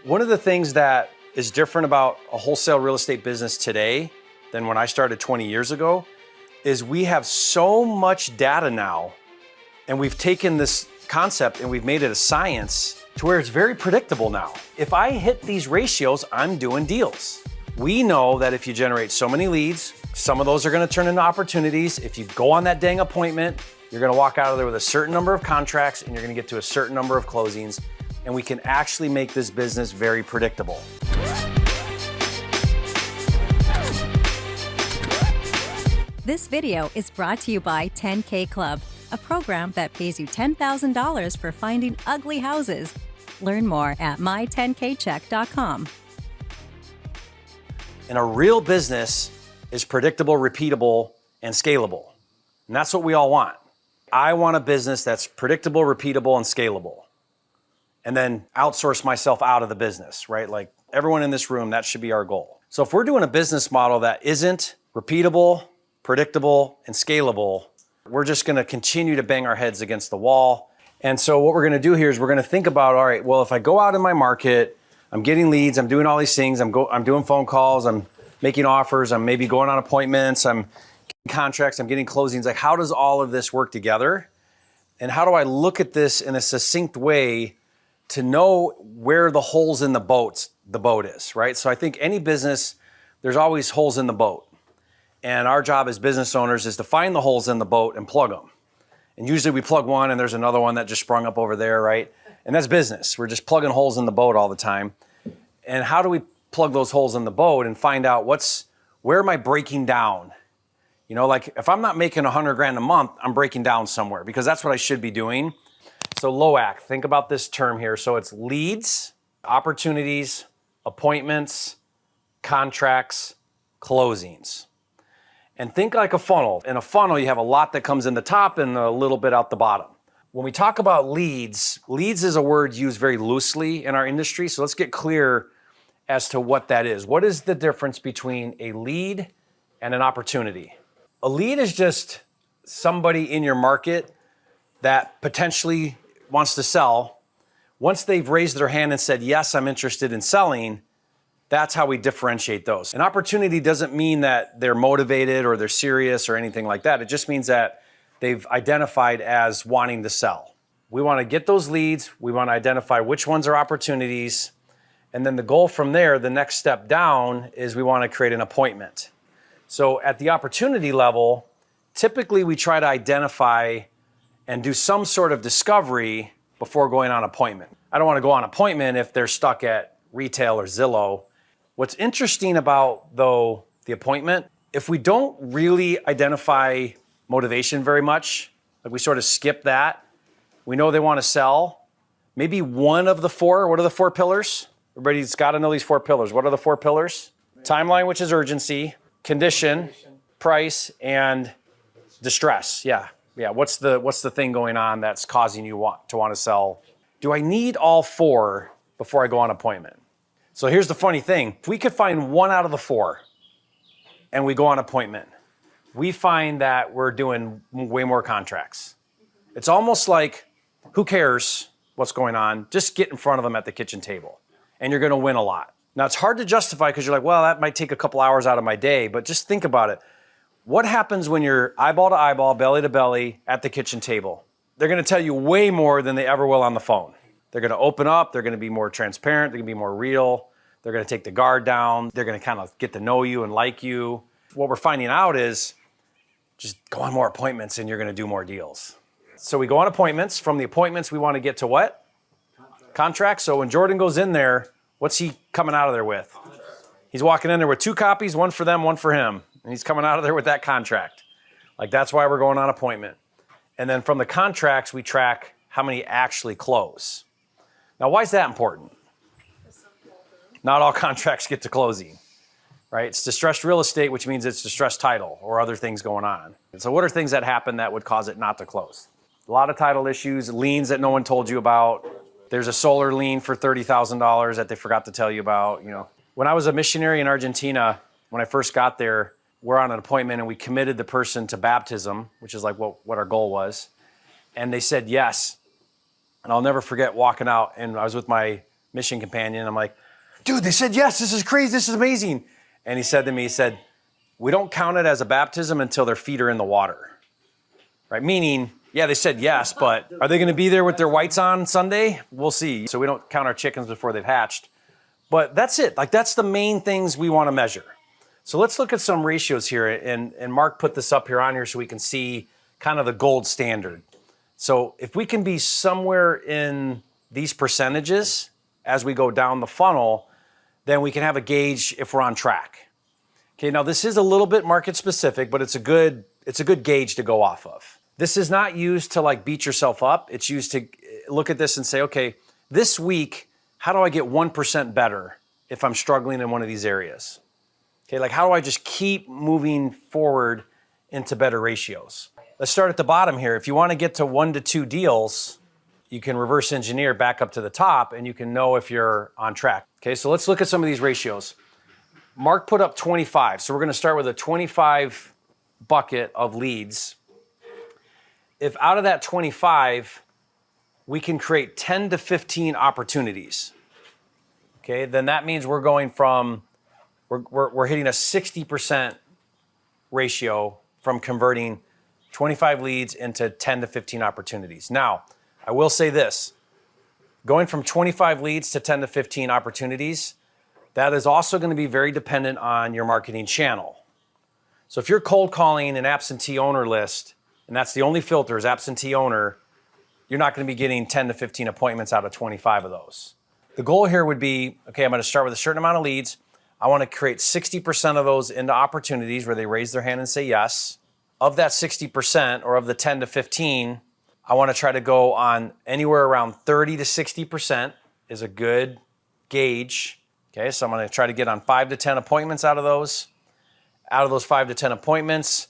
One of the things that is different about a wholesale real estate business today than when I started 20 years ago is we have so much data now, and we've taken this concept and we've made it a science to where it's very predictable now. If I hit these ratios, I'm doing deals. We know that if you generate so many leads, some of those are gonna turn into opportunities. If you go on that dang appointment, you're gonna walk out of there with a certain number of contracts and you're gonna get to a certain number of closings, and we can actually make this business very predictable. This video is brought to you by 10K Club, a program that pays you $10,000 for finding ugly houses. Learn more at my10kcheck.com. And a real business is predictable, repeatable, and scalable. And that's what we all want. I want a business that's predictable, repeatable, and scalable. And then outsource myself out of the business, right? Like everyone in this room, that should be our goal. So if we're doing a business model that isn't repeatable, predictable, and scalable, we're just gonna continue to bang our heads against the wall. And so what we're gonna do here is we're gonna think about, all right, well, if I go out in my market, I'm getting leads, I'm doing all these things, I'm doing phone calls, I'm making offers, I'm maybe going on appointments, I'm getting contracts, I'm getting closings. Like, how does all of this work together? And how do I look at this in a succinct way to know where the holes in the boat is, right? So I think any business, there's always holes in the boat. And our job as business owners is to find the holes in the boat and plug them. And usually we plug one and there's another one that just sprung up over there, right? And that's business. We're just plugging holes in the boat all the time. And how do we plug those holes in the boat and find out where am I breaking down? You know, like if I'm not making 100 grand a month, I'm breaking down somewhere because that's what I should be doing. So L.O.A.C.C, think about this term here. So it's leads, opportunities, appointments, contracts, closings. And think like a funnel. In a funnel, you have a lot that comes in the top and a little bit out the bottom. When we talk about leads is a word used very loosely in our industry. So let's get clear as to what that is. What is the difference between a lead and an opportunity? A lead is just somebody in your market that potentially wants to sell. Once they've raised their hand and said, yes, I'm interested in selling, that's how we differentiate those. An opportunity doesn't mean that they're motivated or they're serious or anything like that. It just means that they've identified as wanting to sell. We want to get those leads. We want to identify which ones are opportunities. And then the goal from there, the next step down, is we want to create an appointment. So at the opportunity level, typically we try to identify and do some sort of discovery before going on appointment. I don't want to go on appointment if they're stuck at retail or Zillow. What's interesting about, though, the appointment, if we don't really identify motivation very much, like we sort of skip that, we know they want to sell, maybe one of the four. What are the four pillars? Everybody's got to know these four pillars. What are the four pillars? Timeline, which is urgency, condition, price, and distress. Yeah. What's the thing going on that's causing you to want to sell? Do I need all four before I go on appointment? So here's the funny thing. If we could find one out of the four and we go on appointment, we find that we're doing way more contracts. It's almost like, who cares what's going on? Just get in front of them at the kitchen table and you're going to win a lot. Now it's hard to justify because you're like, well, that might take a couple hours out of my day, but just think about it. What happens when you're eyeball to eyeball, belly to belly at the kitchen table? They're going to tell you way more than they ever will on the phone. They're going to open up. They're going to be more transparent. They're going to be more real. They're going to take the guard down. They're going to kind of get to know you and like you. What we're finding out is just go on more appointments and you're going to do more deals. So we go on appointments. From the appointments, we want to get to what? Contracts. So when Jordan goes in there, what's he coming out of there with? He's walking in there with 2 copies, one for them, one for him. And he's coming out of there with that contract. Like that's why we're going on appointment. And then from the contracts, we track how many actually close. Now, why is that important? Not all contracts get to closing, right? It's distressed real estate, which means it's distressed title or other things going on. And so what are things that happen that would cause it not to close? A lot of title issues, liens that no one told you about. There's a solar lien for $30,000 that they forgot to tell you about. You know, when I was a missionary in Argentina, when I first got there, we're on an appointment and we committed the person to baptism, which is like what our goal was. And they said yes. And I'll never forget walking out, and I was with my mission companion. I'm like, dude, they said yes, this is crazy, this is amazing. And he said to me, we don't count it as a baptism until their feet are in the water, right? Meaning, yeah, they said yes, but are they going to be there with their whites on Sunday? We'll see. So we don't count our chickens before they've hatched. But that's it. Like, that's the main things we want to measure. So let's look at some ratios here. And Mark put this up here on here so we can see kind of the gold standard. So if we can be somewhere in these percentages as we go down the funnel, then we can have a gauge if we're on track. Okay, now this is a little bit market specific, but it's a good gauge to go off of. This is not used to like beat yourself up. It's used to look at this and say, okay, this week, how do I get 1% better if I'm struggling in one of these areas? Okay, like how do I just keep moving forward into better ratios? Let's start at the bottom here. If you want to get to 1 to 2 deals, you can reverse engineer back up to the top and you can know if you're on track. Okay, so let's look at some of these ratios. Mark put up 25. So we're going to start with a 25 bucket of leads. If out of that 25, we can create 10 to 15 opportunities, okay, then that means we're going from, we're hitting a 60% ratio from converting 25 leads into 10 to 15 opportunities. Now, I will say this, going from 25 leads to 10 to 15 opportunities, that is also going to be very dependent on your marketing channel. So if you're cold calling an absentee owner list, and that's the only filter is absentee owner, you're not going to be getting 10 to 15 appointments out of 25 of those. The goal here would be, okay, I'm going to start with a certain amount of leads. I want to create 60% of those into opportunities where they raise their hand and say yes. Of that 60% or of the 10 to 15, I want to try to go on anywhere around 30 to 60% is a good gauge. Okay, so I'm going to try to get on 5 to 10 appointments out of those. Out of those 5 to 10 appointments,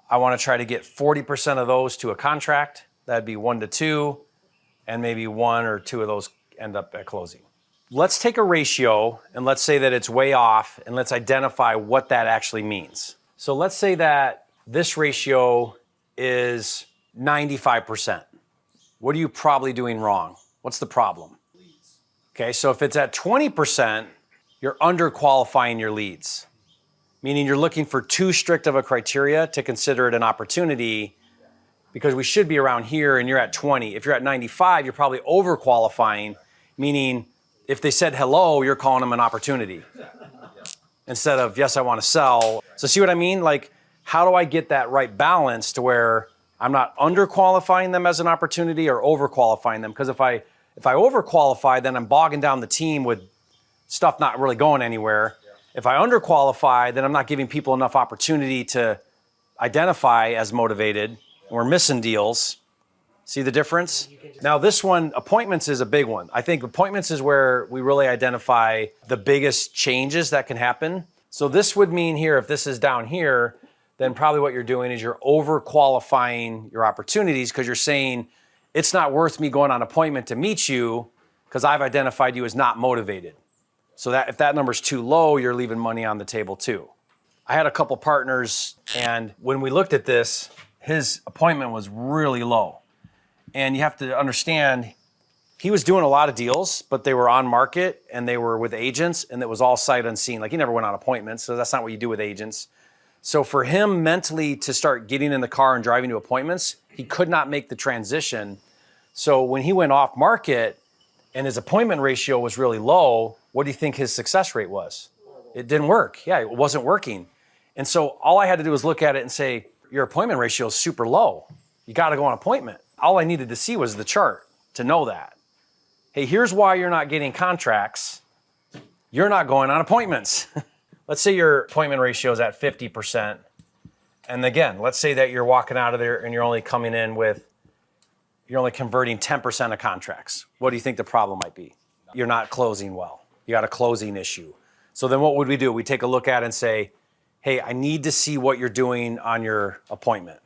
I want to try to get 40% of those to a contract. That'd be 1 to 2, and maybe 1 or 2 of those end up at closing. Let's take a ratio and let's say that it's way off and let's identify what that actually means. So let's say that this ratio is 95%. What are you probably doing wrong? What's the problem? Okay, so if it's at 20%, you're underqualifying your leads, meaning you're looking for too strict of a criteria to consider it an opportunity because we should be around here and you're at 20. If you're at 95, you're probably overqualifying, meaning if they said hello, you're calling them an opportunity instead of, yes, I want to sell. So see what I mean? Like, how do I get that right balance to where I'm not underqualifying them as an opportunity or overqualifying them? Because if I overqualify, then I'm bogging down the team with stuff not really going anywhere. If I underqualify, then I'm not giving people enough opportunity to identify as motivated, and we're missing deals. See the difference? Now this one, appointments is a big one. I think appointments is where we really identify the biggest changes that can happen. So this would mean here, if this is down here, then probably what you're doing is you're overqualifying your opportunities because you're saying, it's not worth me going on appointment to meet you because I've identified you as not motivated. So that if that number's too low, you're leaving money on the table too. I had a couple partners, and when we looked at this, his appointment was really low. And you have to understand, he was doing a lot of deals, but they were on market and they were with agents, and it was all sight unseen. Like, he never went on appointments, so that's not what you do with agents. So for him mentally to start getting in the car and driving to appointments, he could not make the transition. So when he went off market and his appointment ratio was really low, what do you think his success rate was? It didn't work. Yeah, it wasn't working. And so all I had to do was look at it and say, your appointment ratio is super low. You got to go on appointment. All I needed to see was the chart to know that. Hey, here's why you're not getting contracts. You're not going on appointments. Let's say your appointment ratio is at 50%. And again, let's say that you're walking out of there and you're only coming in with, you're only converting 10% of contracts. What do you think the problem might be? You're not closing well. You got a closing issue. So then what would we do? We take a look at it and say, hey, I need to see what you're doing on your appointment.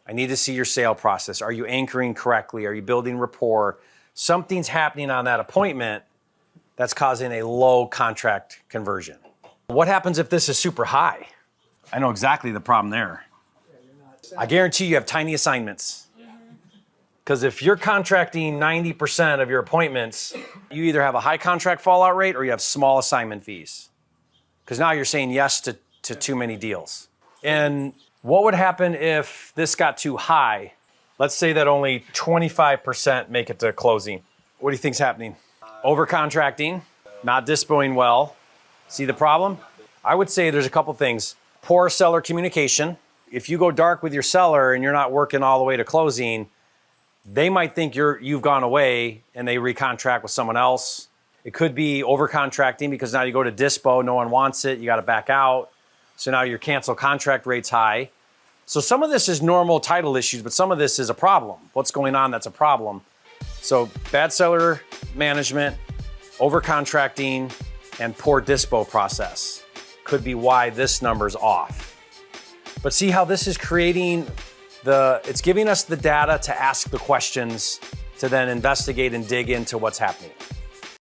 I need to see your sale process. Are you anchoring correctly? Are you building rapport? Something's happening on that appointment that's causing a low contract conversion. What happens if this is super high? I know exactly the problem there. I guarantee you have tiny assignments. Because if you're contracting 90% of your appointments, you either have a high contract fallout rate or you have small assignment fees. Because now you're saying yes to too many deals. And what would happen if this got too high? Let's say that only 25% make it to closing. What do you think's happening? Over-contracting, not dispoing well. See the problem? I would say there's a couple things. Poor seller communication. If you go dark with your seller and you're not working all the way to closing, they might think you've gone away and they recontract with someone else. It could be over-contracting because now you go to dispo, no one wants it, you got to back out. So now your cancel contract rate's high. So some of this is normal title issues, but some of this is a problem. What's going on that's a problem? So bad seller management, over-contracting, and poor dispo process could be why this number's off. But see how this is creating it's giving us the data to ask the questions to then investigate and dig into what's happening.